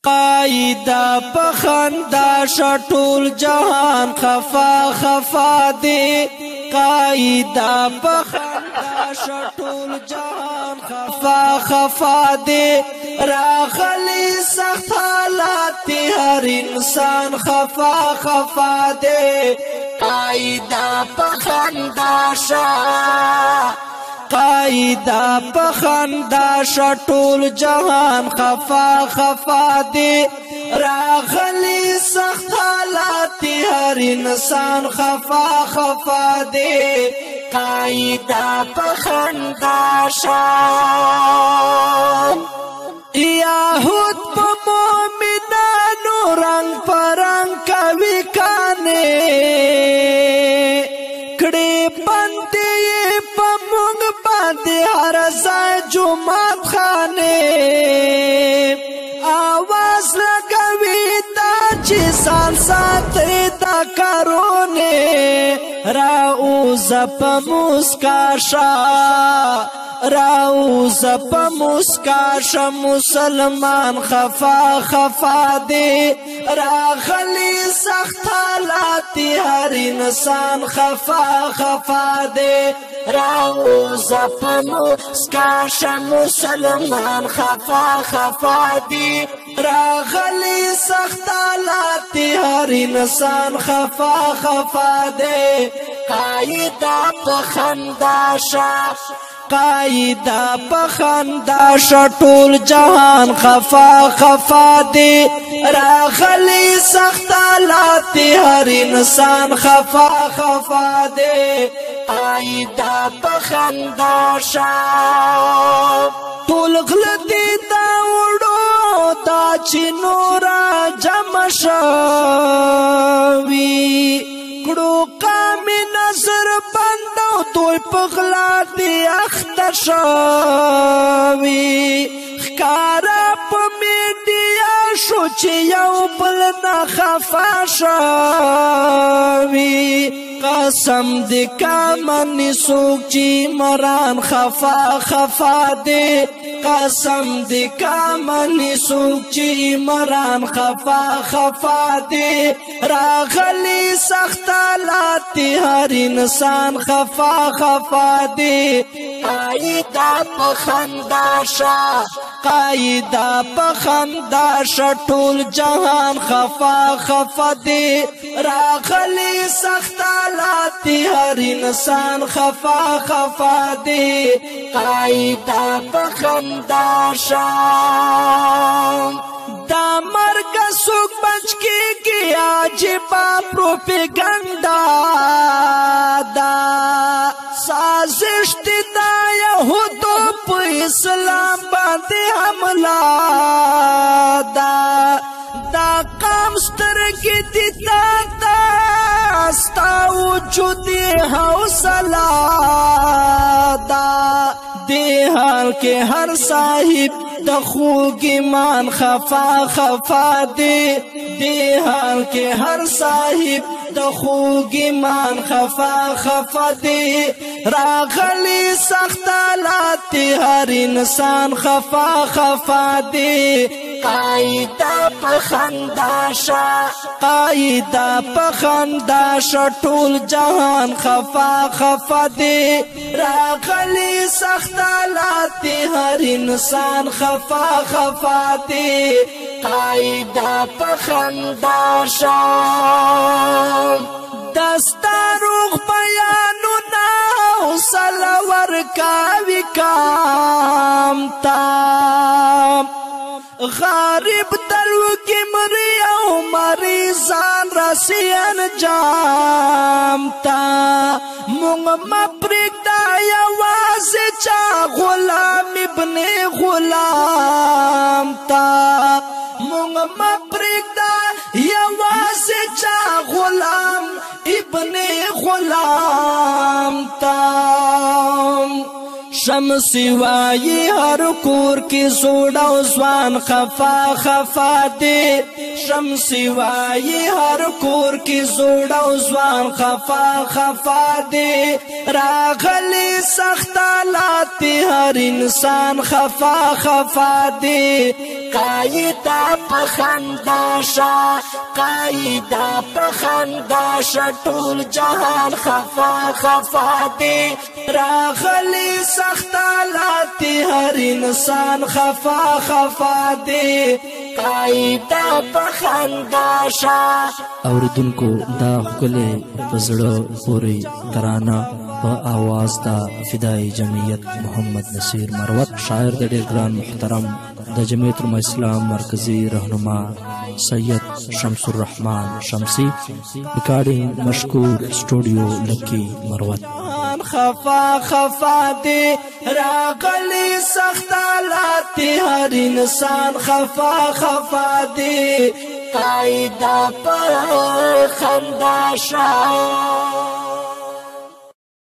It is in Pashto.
قائدہ پخندا شټول جهان خفا خفا دے قائدہ پخندا شټول جهان خفا خفا دے راغلی سخت حالات ہر انسان خفا خفا دے قائدہ پخندا قائدہ پخندا شټول جهان خفا خفا دے راغلی سخت حالات ہر انسان خفا خفا دے قائدہ پخندا یاہود پا مومنانو رنگ پرنگ کوي کانے کڑی بندی پا مونگ باندی ہر زای جمعات خانے آواز لگوی دا چی سال ساتری دا کارونے راؤز پا مسکاشا راؤز پا مسکاشا مسلمان خفا خفا دے راغلی سخت حالات ہر انسان خفا خفا دے راؤز پا مسکاشا مسلمان خفا خفا دے راغلی سخت حالات ہر انسان خفا خفا دے قائدہ پخندا قائدہ پخندا شټول جهان خفا خفا دے راغلی سخت حالات ہر انسان خفا خفا دے قائدہ پخندا ټول غلطی دا وړو دا چې نورا جمع شوي کړو قام نظر بندو توی پغلا دی اخته شوي ښکارا په میډیا شو چې یو بل نه خفا شوي قسم دی کامنی سوک چی مران خفا خفا دے قسم دی کامنی سوک چی مران خفا خفا دے راغلی سخت حالات ہر انسان خفا خفا دے قائدہ پخندا قائدہ پخندا شټول جهان خفا خفا دے راغلی سخت حالات ہر انسان خفا خفا دے قائدہ پخندا دا مرگ سوک بچ کے گیا جبا پروپیگنڈا دا سازش دا یہودو پا اسلام باندے حملہ دا قام سترگی دیتا دا ستا وجودی حوصلہ دا دے حال کے ہر صاحب دخوگ ایمان خفا خفا دے دے حال کے ہر صاحب دخوگ ایمان خفا خفا دے راغلی سخت حالات ہر انسان خفا خفا دے قائدہ پخندا قائدہ پخندا شټول جهان خفا خفا دے راغلی سخت حالات ہر انسان خفا خفا دے قائدہ پخندا دستا روغ بیانو ناو سلور کاوی کام تام غارب دلوگی مری او مریضان رسی انجام تا مونگ مپریک دا یوازی چا غلام ابن غلام تا مونگ مپریک دا یوازی چا غلام ابن غلام تا شمسی وائی ہر کور کی زوڑا زوان خفا خفا دے شمسی وائی ہر کور کی زوڑا زوان خفا خفا دے راغلی سخت حالات ہر انسان خفا خفا دے قایدا پخنداشا قایدا پخنداشا ټول جهان خفا خفا دی راغلی سخت حالات هر انسان خفا خفا دی قایدا پخنداشا اوریدونکو دا ښکلې په زړه پورې ترانه په آواز دا فدای جمعیت محمد نصیر مروت شاعر د ډېر ګران محترم د جمعیت علماء اسلام مرکزی رهنما سید شمس الرحمن شمسی ریکارډینګ مشکور سټوډیو لکی مروت خفا خفا دی راغلی سخت حالات هر انسان خفا خفا دی قایدا پخنداشا